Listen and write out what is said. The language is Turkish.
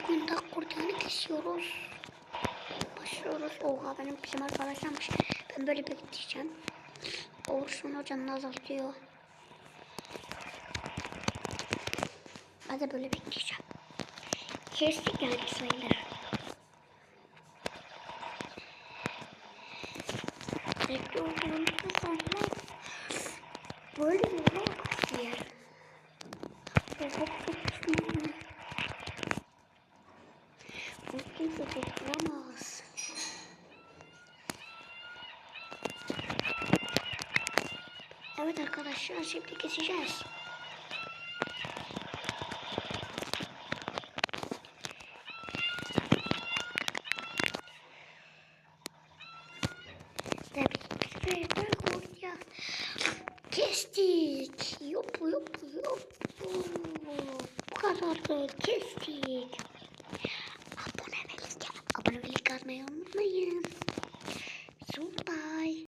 Bugün dak kurtağını kesiyoruz. Başlıyoruz. Oha bizim arkadaşlarmış. Ben böyle bekleyeceğim. Olursun hocanın azaltıyor. Ben de böyle bekleyeceğim. Kestik yani sayıları. Bekle olduğumuzda sonra böyle bir yola bakıyor. Hop tutma. Bu kimse tutturamaz. Evet arkadaşlar şimdi keseceğiz. Kestik. Yok. Bu kadar da kestik.